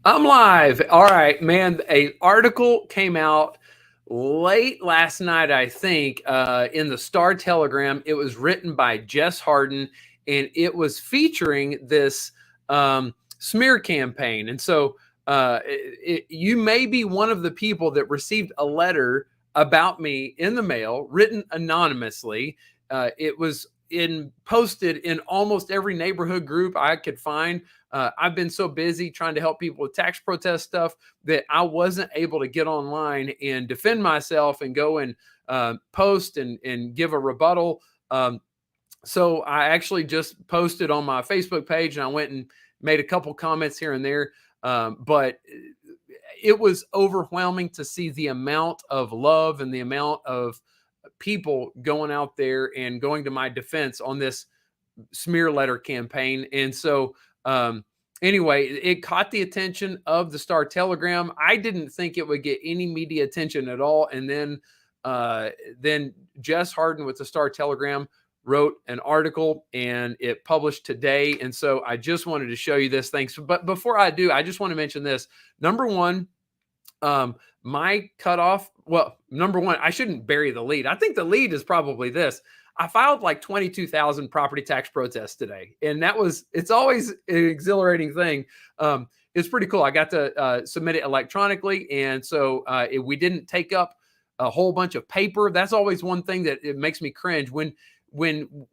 I'm live. All right, man. A article came out late last night, I think, in the Star Telegram. It was written by Jess Harden, and it was featuring this smear campaign. And so, you may be one of the people that received a letter about me in the mail, written anonymously. It was posted in almost every neighborhood group I could find. I've been so busy trying to help people with tax protest stuff that I wasn't able to get online and defend myself and go and post and give a rebuttal. So I actually just posted on my Facebook page, and I went and made a couple comments here and there. But it was overwhelming to see the amount of love and the amount of people going out there and going to my defense on this smear letter campaign. And so, anyway, it caught the attention of the Star Telegram. I didn't think it would get any media attention at all. And then Jess Harden with the Star Telegram wrote an article, and it published today. And so I just wanted to show you this. Thanks. But before I do, I just want to mention this. Number one, my cutoff. Well, number one, I shouldn't bury the lead. I think the lead is probably this. I filed like 22,000 property tax protests today. And it's always an exhilarating thing. It's pretty cool. I got to submit it electronically. And so we didn't take up a whole bunch of paper. That's always one thing that it makes me cringe when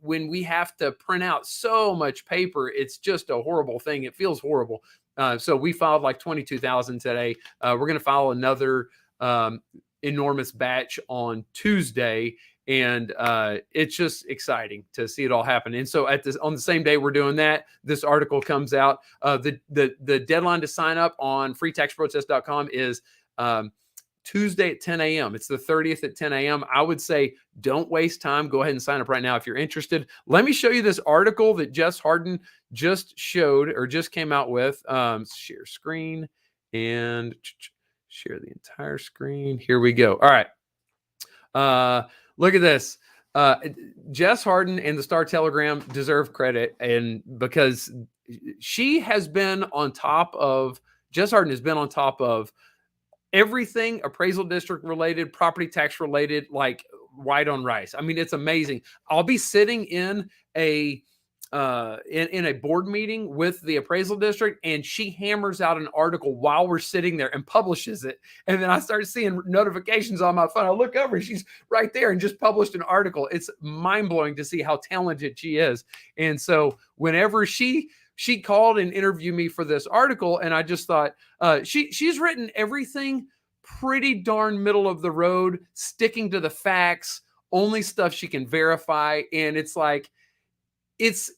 we have to print out so much paper. It's just a horrible thing. It feels horrible. So we filed like 22,000 today. We're going to file another enormous batch on Tuesday. And it's just exciting to see it all happen. And so on the same day we're doing that, this article comes out. The deadline to sign up on freetaxprotest.com is Tuesday at 10 a.m. It's the 30th at 10 a.m. I would say don't waste time. Go ahead and sign up right now if you're interested. Let me show you this article that Jess Harden just showed or just came out with. Share screen and share the entire screen. Here we go. All right. Look at this. Jess Harden and the Star Telegram deserve credit, and because Jess Harden has been on top of everything appraisal district related, property tax related, like white on rice. I mean, it's amazing. I'll be sitting in a board meeting with the appraisal district, and she hammers out an article while we're sitting there and publishes it. And then I start seeing notifications on my phone. I look over, and she's right there and just published an article. It's mind blowing to see how talented she is. And so whenever she called and interviewed me for this article, and I just thought she's written everything pretty darn middle of the road, sticking to the facts, only stuff she can verify. And it's like, it's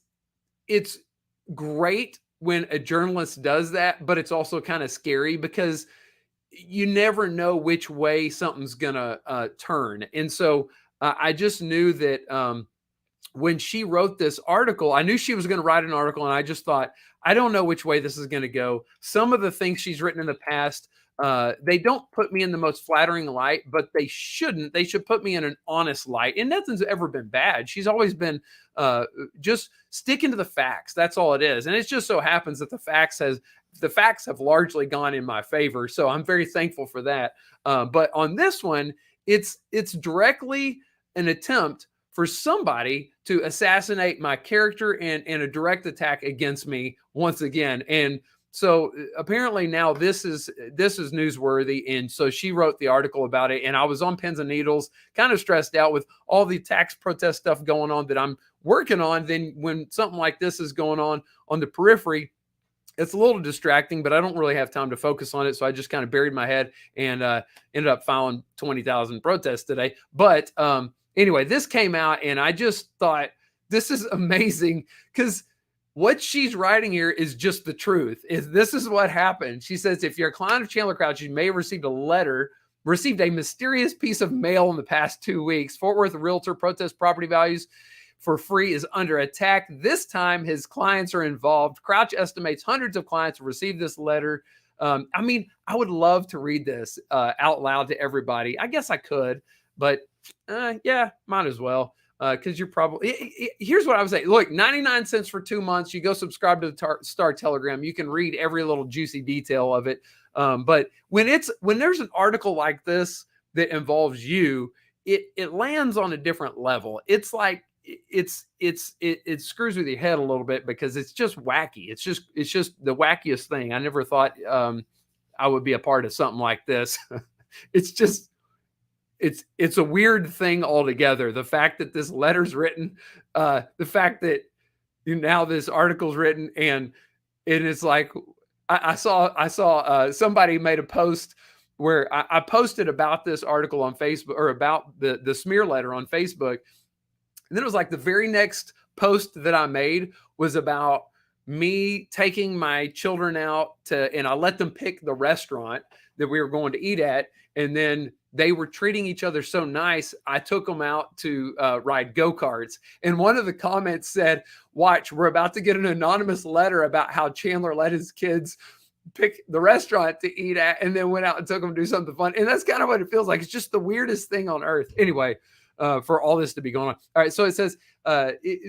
great when a journalist does that, but it's also kind of scary because you never know which way something's gonna turn. And so I just knew that when she wrote this article, I knew she was going to write an article, and I just thought, I don't know which way this is going to go. Some of the things she's written in the past, they don't put me in the most flattering light, but they shouldn't. They should put me in an honest light. And nothing's ever been bad. She's always been just sticking to the facts. That's all it is. And it just so happens that the facts have largely gone in my favor. So I'm very thankful for that. But on this one, it's directly an attempt for somebody to assassinate my character and a direct attack against me once again. And so apparently now this is newsworthy. And so she wrote the article about it, and I was on pins and needles, kind of stressed out with all the tax protest stuff going on that I'm working on. Then when something like this is going on the periphery, it's a little distracting, but I don't really have time to focus on it. So I just kind of buried my head and ended up filing 20,000 protests today. But anyway, this came out, and I just thought, this is amazing, because what she's writing here is just the truth. This is what happened. She says, if you're a client of Chandler Crouch, you may have received a mysterious piece of mail in the past 2 weeks. Fort Worth realtor protests property values for free is under attack. This time, his clients are involved. Crouch estimates hundreds of clients have received this letter. I mean, I would love to read this out loud to everybody. I guess I could, but yeah, might as well. because you're probably, here's what I would say. Look, 99 cents for 2 months. You go subscribe to the Star Telegram. You can read every little juicy detail of it. But when there's an article like this that involves you, it lands on a different level. It's like it screws with your head a little bit because it's just wacky. It's just the wackiest thing. I never thought I would be a part of something like this. It's just it's a weird thing altogether. The fact that this letter's written, the fact that now this article's written, and it's like I saw somebody made a post where I posted about this article on Facebook, or about the smear letter on Facebook. And then it was like the very next post that I made was about me taking my children out and I let them pick the restaurant that we were going to eat at. And then they were treating each other so nice, I took them out to ride go-karts. And one of the comments said, watch, we're about to get an anonymous letter about how Chandler let his kids pick the restaurant to eat at and then went out and took them to do something fun. And that's kind of what it feels like. It's just the weirdest thing on earth. Anyway, for all this to be going on. All right. So it says,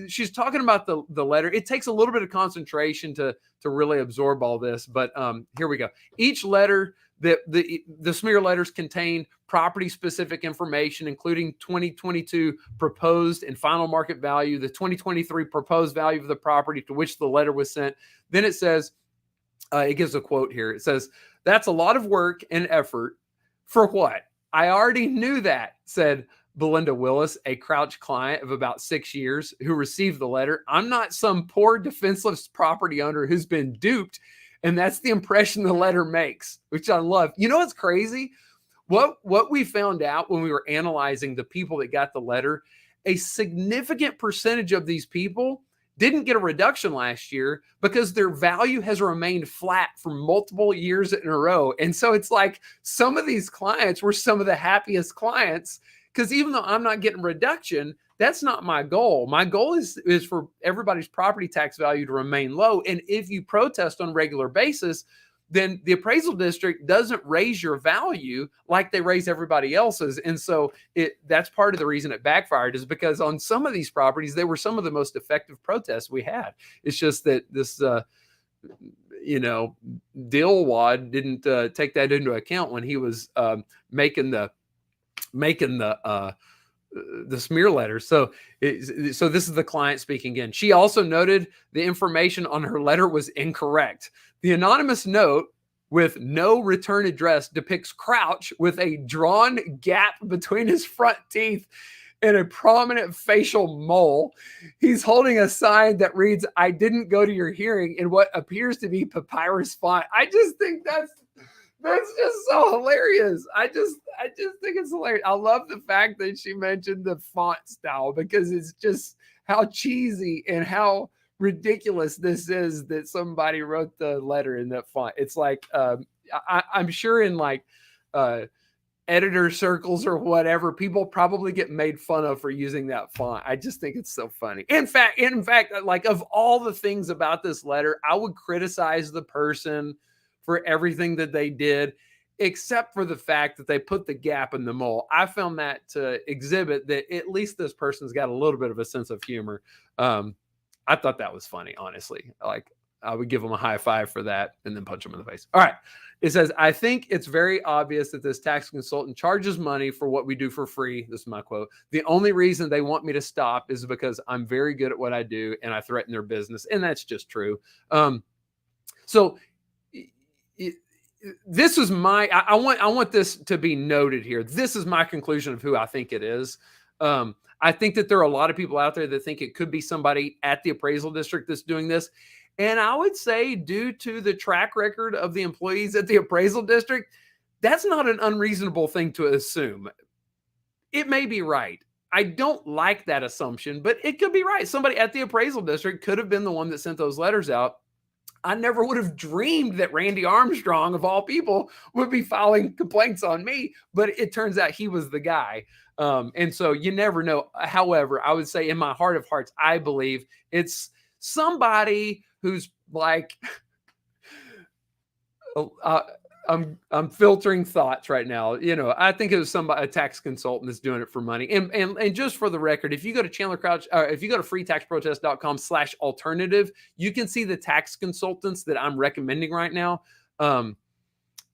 she's talking about the letter. It takes a little bit of concentration to really absorb all this, but here we go. Each letter, the smear letters contain property specific information, including 2022 proposed and final market value, the 2023 proposed value of the property to which the letter was sent. Then it says, it gives a quote here. It says, that's a lot of work and effort for what? I already knew that, said Belinda Willis, a Crouch client of about 6 years who received the letter. I'm not some poor defenseless property owner who's been duped. And that's the impression the letter makes, which I love. You know what's crazy? What we found out when we were analyzing the people that got the letter, a significant percentage of these people didn't get a reduction last year because their value has remained flat for multiple years in a row. And so it's like some of these clients were some of the happiest clients, because even though I'm not getting a reduction, that's not my goal. My goal is for everybody's property tax value to remain low. And if you protest on a regular basis, then the appraisal district doesn't raise your value like they raise everybody else's. And so that's part of the reason it backfired, is because on some of these properties, they were some of the most effective protests we had. It's just that this, Dillwad didn't take that into account when he was making the smear letter. So this is the client speaking again. She also noted the information on her letter was incorrect. The anonymous note with no return address depicts Crouch with a drawn gap between his front teeth and a prominent facial mole. He's holding a sign that reads, "I didn't go to your hearing," in what appears to be papyrus font. I just think that's just so hilarious. I just think it's hilarious. I love the fact that she mentioned the font style, because it's just how cheesy and how ridiculous this is that somebody wrote the letter in that font. It's like, I'm sure in like editor circles or whatever, people probably get made fun of for using that font. I just think it's so funny. In fact, like, of all the things about this letter, I would criticize the person for everything that they did, except for the fact that they put the gap in the mole. I found that to exhibit that at least this person's got a little bit of a sense of humor. I thought that was funny, honestly. Like, I would give them a high five for that and then punch them in the face. All right. It says, I think it's very obvious that this tax consultant charges money for what we do for free. This is my quote. The only reason they want me to stop is because I'm very good at what I do and I threaten their business. And that's just true. This is I want this to be noted here. This is my conclusion of who I think it is. I think that there are a lot of people out there that think it could be somebody at the appraisal district that's doing this. And I would say, due to the track record of the employees at the appraisal district, that's not an unreasonable thing to assume. It may be right. I don't like that assumption, but it could be right. Somebody at the appraisal district could have been the one that sent those letters out. I never would have dreamed that Randy Armstrong, of all people, would be filing complaints on me, but it turns out he was the guy. And so you never know. However, I would say in my heart of hearts, I believe it's somebody who's like, I'm filtering thoughts right now. You know, I think it was a tax consultant that's doing it for money. And just for the record, if you go to Chandler Crouch, if you go to freetaxprotest.com/alternative, you can see the tax consultants that I'm recommending right now.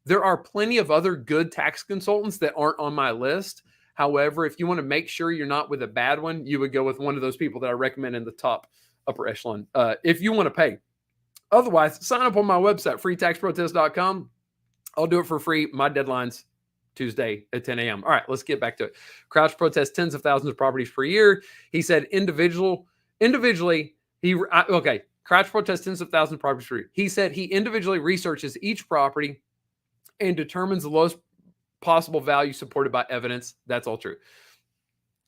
There are plenty of other good tax consultants that aren't on my list. However, if you want to make sure you're not with a bad one, you would go with one of those people that I recommend in the top upper echelon. If you want to pay. Otherwise, sign up on my website, freetaxprotest.com. I'll do it for free. My deadline's Tuesday at 10 a.m. All right, let's get back to it. Crouch protests tens of thousands of properties per year. He said individually, Crouch protests tens of thousands of properties per year. He said he individually researches each property and determines the lowest possible value supported by evidence. That's all true.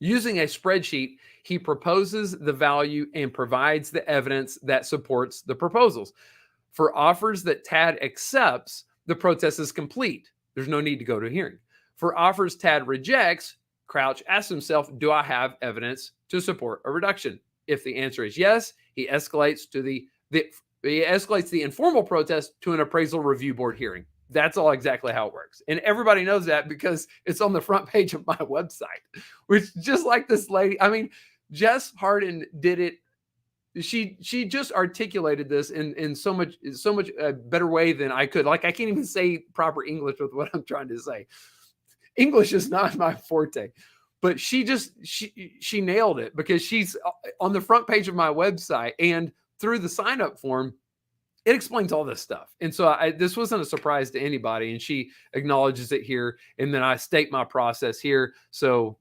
Using a spreadsheet, he proposes the value and provides the evidence that supports the proposals. For offers that TAD accepts, the protest is complete. There's no need to go to a hearing. For offers TAD rejects, Crouch asks himself, do I have evidence to support a reduction? If the answer is yes, he escalates the informal protest to an appraisal review board hearing. That's all exactly how it works. And everybody knows that because it's on the front page of my website, which just like this lady, I mean, Jess Harden did it. She just articulated this in so much better way than I could. Like, I can't even say proper English with what I'm trying to say. English is not my forte, but she nailed it because she's on the front page of my website, and through the sign up form, it explains all this stuff. And so this wasn't a surprise to anybody. And she acknowledges it here. And then I state my process here. So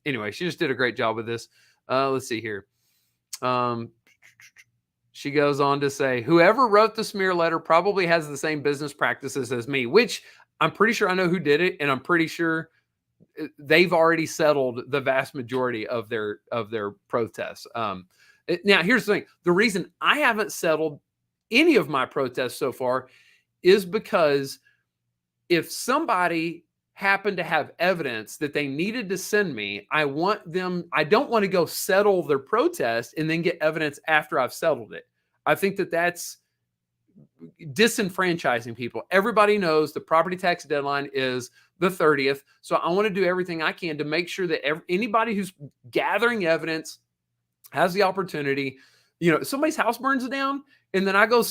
anyway, she just did a great job with this. Let's see here. She goes on to say, whoever wrote the smear letter probably has the same business practices as me, which I'm pretty sure I know who did it. And I'm pretty sure they've already settled the vast majority of their protests. Now, here's the thing. The reason I haven't settled any of my protests so far is because if somebody happened to have evidence that they needed to send me, I don't want to go settle their protest and then get evidence after I've settled it. I think that that's disenfranchising people. Everybody knows the property tax deadline is the 30th. So I want to do everything I can to make sure that anybody who's gathering evidence has the opportunity. You know, somebody's house burns down, and then I go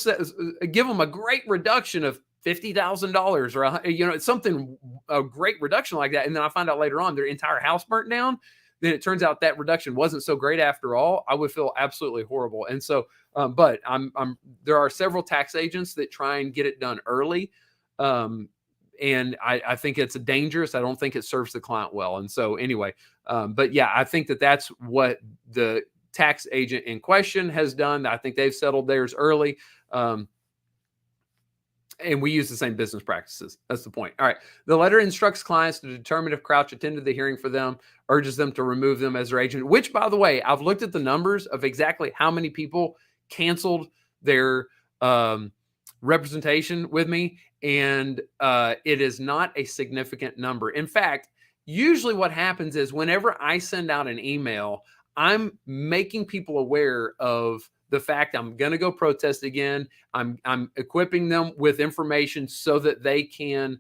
give them a great reduction of $50,000 or, something, a great reduction like that. And then I find out later on their entire house burnt down. Then it turns out that reduction wasn't so great after all. I would feel absolutely horrible. And so, but there are several tax agents that try and get it done early. And I think it's dangerous. I don't think it serves the client well. And so anyway, but yeah, I think that that's what the tax agent in question has done. I think they've settled theirs early. And we use the same business practices. That's the point. All right. The letter instructs clients to determine if Crouch attended the hearing for them, urges them to remove them as their agent, which, by the way, I've looked at the numbers of exactly how many people canceled their representation with me. And it is not a significant number. In fact, usually what happens is whenever I send out an email, I'm making people aware of the fact I'm going to go protest again. I'm equipping them with information so that they can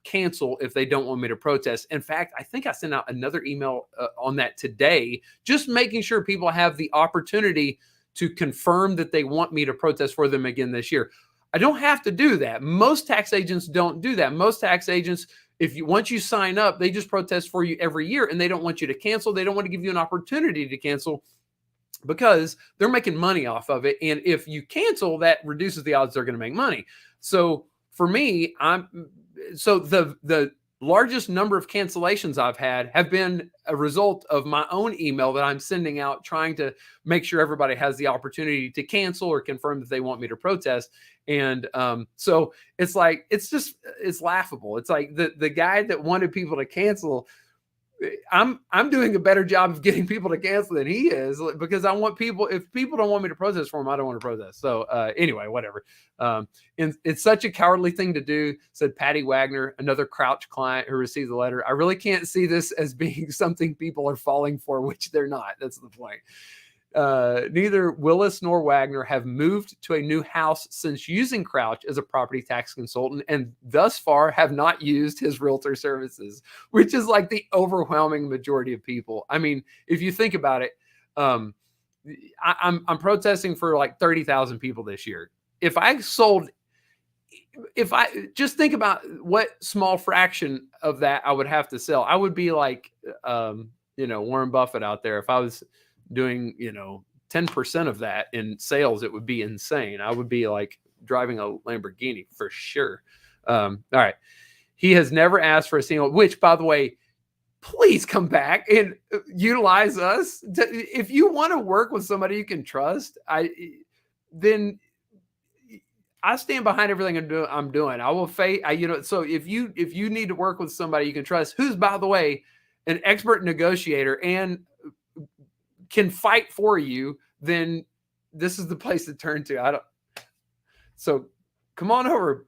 cancel if they don't want me to protest. In fact, I think I sent out another email on that today, just making sure people have the opportunity to confirm that they want me to protest for them again this year. I don't have to do that. Most tax agents don't do that. Most tax agents, once you sign up, they just protest for you every year, and they don't want you to cancel. They don't want to give you an opportunity to cancel because they're making money off of it. And if you cancel, that reduces the odds they're going to make money. So for me, the largest number of cancellations I've had have been a result of my own email that I'm sending out, trying to make sure everybody has the opportunity to cancel or confirm that they want me to protest. And so it's like, it's laughable. It's like the guy that wanted people to cancel, I'm doing a better job of getting people to cancel than he is, because I want people, if people don't want me to protest for them, I don't want to protest. So anyway, whatever. And it's such a cowardly thing to do, said Patty Wagner, another Crouch client who received the letter. I really can't see this as being something people are falling for, which they're not. That's the point. Neither Willis nor Wagner have moved to a new house since using Crouch as a property tax consultant, and thus far have not used his realtor services, which is like the overwhelming majority of people. I mean, if you think about it, I'm protesting for like 30,000 people this year. If I just think about what small fraction of that I would have to sell, I would be like, Warren Buffett out there. If I was doing, 10% of that in sales, it would be insane. I would be like driving a Lamborghini for sure. All right. He has never asked for a single, which, by the way, please come back and utilize us. If you want to work with somebody you can trust, then I stand behind everything I'm doing. I will so if you need to work with somebody you can trust, who's, by the way, an expert negotiator and can fight for you, then this is the place to turn to. So come on over,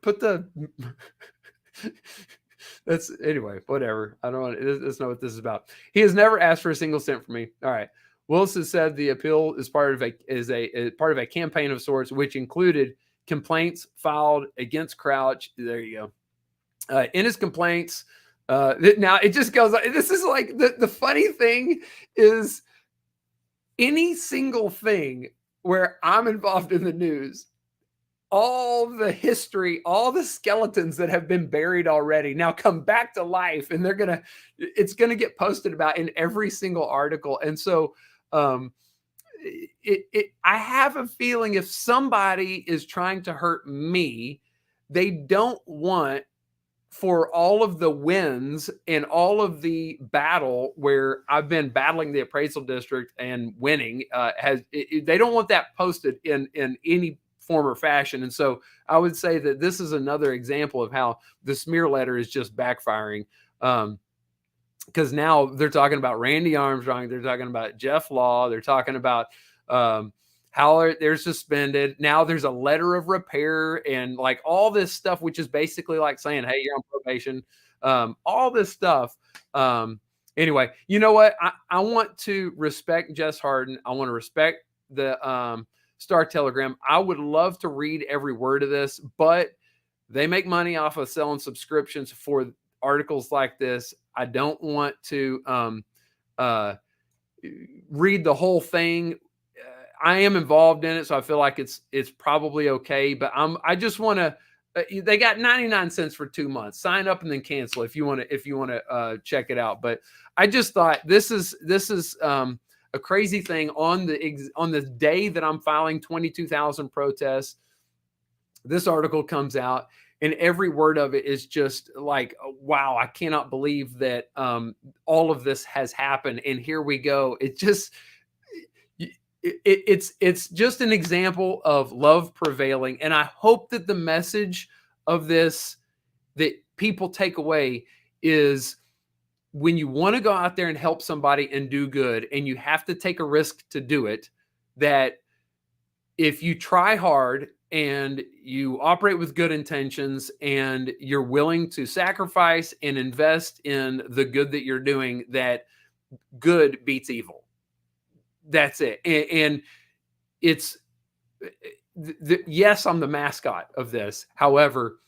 anyway, whatever. I don't want to, that's not what this is about. He has never asked for a single cent from me. All right. Willis has said the appeal is part of a campaign of sorts, which included complaints filed against Crouch. There you go. In his complaints, now it just goes, this is like the funny thing is any single thing where I'm involved in the news, all the history, all the skeletons that have been buried already now come back to life, and it's going to get posted about in every single article. And so I have a feeling if somebody is trying to hurt me, they don't want for all of the wins and all of the battle where I've been battling the appraisal district and winning, they don't want that posted in any form or fashion. And so I would say that this is another example of how the smear letter is just backfiring. Because now they're talking about Randy Armstrong, they're talking about Jeff Law, they're talking about how they're suspended. Now there's a letter of repair and like all this stuff, which is basically like saying, hey, you're on probation. All this stuff. Anyway, you know what? I want to respect Jess Harden. I want to respect the Star Telegram. I would love to read every word of this, but they make money off of selling subscriptions for articles like this. I don't want to read the whole thing. I am involved in it, so I feel like it's probably okay. But I just want to. They got 99 cents for 2 months. Sign up and then cancel if you want to check it out. But I just thought this is a crazy thing on the day that I'm filing 22,000 protests. This article comes out, and every word of it is just like, wow, I cannot believe that all of this has happened. And here we go. It's just an example of love prevailing. And I hope that the message of this that people take away is when you want to go out there and help somebody and do good, and you have to take a risk to do it, that if you try hard and you operate with good intentions and you're willing to sacrifice and invest in the good that you're doing, that good beats evil. That's it. And it's yes, I'm the mascot of this. However,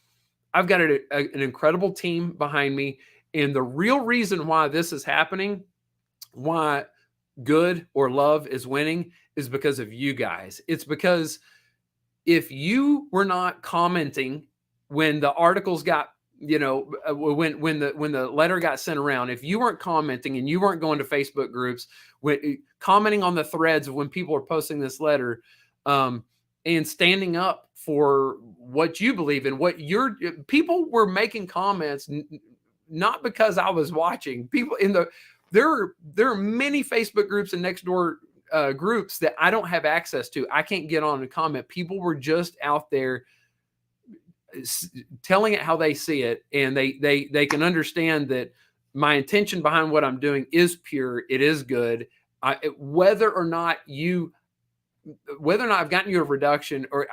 I've got an incredible team behind me. And the real reason why this is happening, why good or love is winning, is because of you guys. It's because if you were not commenting when the articles got, when the letter got sent around, if you weren't commenting and you weren't going to Facebook groups, commenting on the threads of when people are posting this letter, and standing up for what you believe in, people were making comments, not because I was watching. People there are many Facebook groups and Nextdoor groups that I don't have access to. I can't get on and comment. People were just out there telling it how they see it, and they can understand that my intention behind what I'm doing is pure. It is good. Whether or not I've gotten you a reduction, or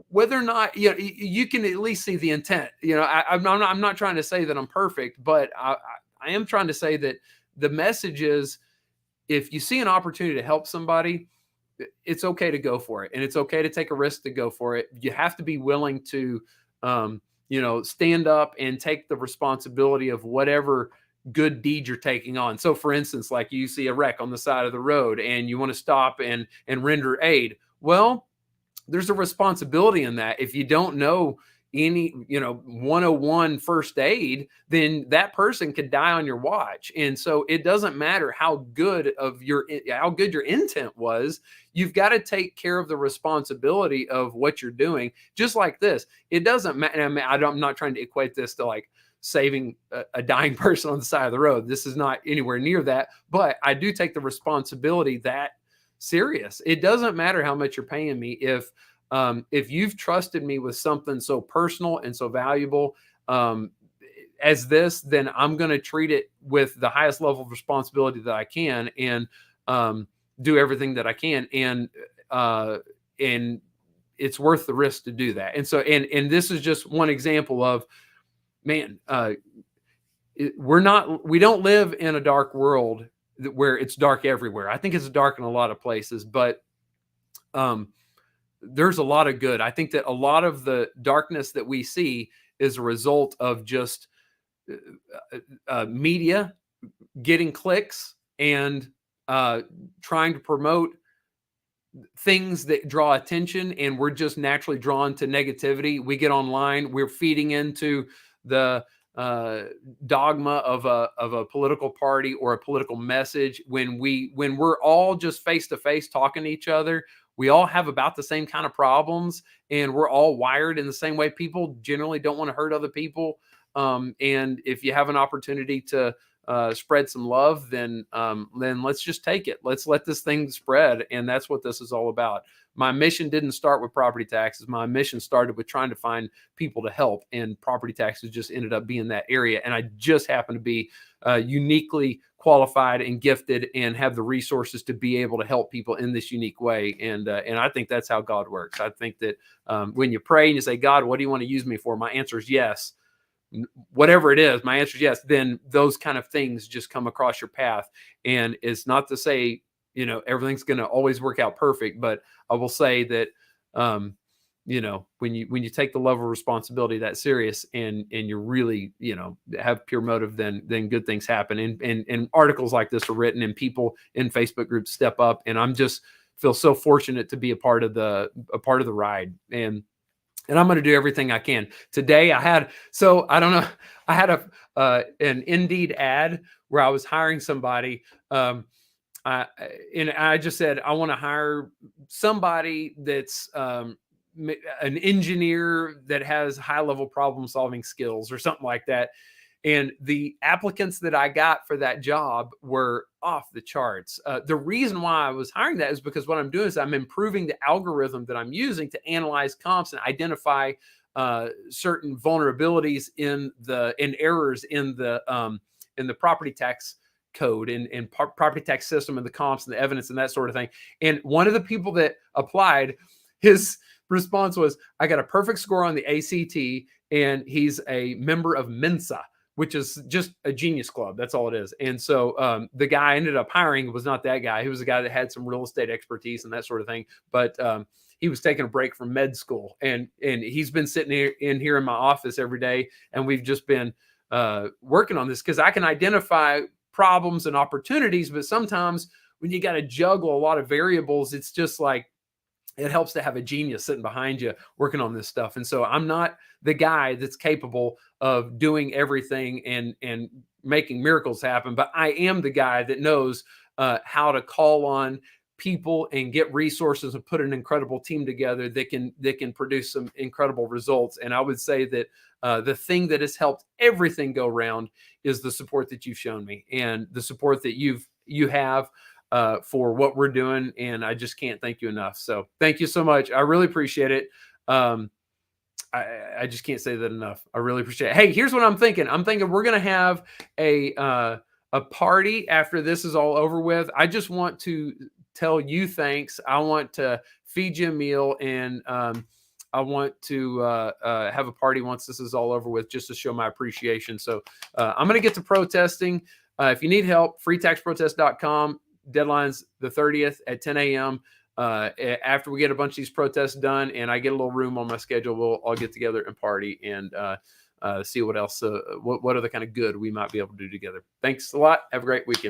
whether or not you can at least see the intent. I'm not trying to say that I'm perfect, but I am trying to say that the message is if you see an opportunity to help somebody, it's okay to go for it, and it's okay to take a risk to go for it. You have to be willing to, stand up and take the responsibility of whatever good deed you're taking on. So, for instance, like you see a wreck on the side of the road, and you want to stop and render aid. Well, there's a responsibility in that. If you don't know any 101 first aid, then that person could die on your watch. And so it doesn't matter how good your intent was. You've got to take care of the responsibility of what you're doing. Just like this, it doesn't matter. I'm not trying to equate this to like saving a dying person on the side of the road. This is not anywhere near that, but I do take the responsibility that serious. It doesn't matter how much you're paying me. If you've trusted me with something so personal and so valuable as this, then I'm going to treat it with the highest level of responsibility that I can, and do everything that I can. And it's worth the risk to do that. And so, and this is just one example of, man, we don't live in a dark world where it's dark everywhere. I think it's dark in a lot of places, but there's a lot of good. I think that a lot of the darkness that we see is a result of just media getting clicks and trying to promote things that draw attention, and we're just naturally drawn to negativity. We get online, we're feeding into the dogma of a political party or a political message. When we're all just face to face talking to each other, we all have about the same kind of problems, and we're all wired in the same way. People generally don't want to hurt other people. And if you have an opportunity to spread some love, then let's just take it. Let's let this thing spread. And that's what this is all about. My mission didn't start with property taxes. My mission started with trying to find people to help, and property taxes just ended up being that area. And I just happen to be uniquely qualified and gifted and have the resources to be able to help people in this unique way. And I think that's how God works. I think that when you pray and you say, God, what do you want to use me for? My answer is yes. Whatever it is, my answer is yes. Then those kind of things just come across your path. And it's not to say, everything's going to always work out perfect, but I will say that, when you take the level of responsibility that serious, and you really, have pure motive, then good things happen. And articles like this are written, and people in Facebook groups step up. And I'm just feel so fortunate to be a part of the ride. And I'm going to do everything I can. Today I had an Indeed ad where I was hiring somebody. I just said, I want to hire somebody that's an engineer that has high level problem solving skills or something like that. And the applicants that I got for that job were off the charts. The reason why I was hiring that is because what I'm doing is I'm improving the algorithm that I'm using to analyze comps and identify certain vulnerabilities in errors in the property tax code and property tax system and the comps and the evidence and that sort of thing. And one of the people that applied, his response was, I got a perfect score on the ACT, and he's a member of Mensa, which is just a genius club. That's all it is. And so the guy I ended up hiring was not that guy. He was a guy that had some real estate expertise and that sort of thing. But he was taking a break from med school, and he's been sitting here in my office every day. And we've just been working on this because I can identify problems and opportunities. But sometimes when you got to juggle a lot of variables, it's just like, it helps to have a genius sitting behind you working on this stuff. And so I'm not the guy that's capable of doing everything and making miracles happen, but I am the guy that knows how to call on people and get resources and put an incredible team together that can produce some incredible results. And I would say that the thing that has helped everything go round is the support that you've shown me, and the support that you have for what we're doing. And I just can't thank you enough. So thank you so much. I really appreciate it. I just can't say that enough. I really appreciate it. Hey, here's what I'm thinking. I'm thinking we're going to have a party after this is all over with. I just want to tell you thanks. I want to feed you a meal, and I want to have a party once this is all over with, just to show my appreciation. So I'm going to get to protesting. If you need help, freetaxprotest.com. deadline's the 30th at 10 a.m. After we get a bunch of these protests done and I get a little room on my schedule, we'll all get together and party and see what else, what other kind of good we might be able to do together. Thanks a lot. Have a great weekend.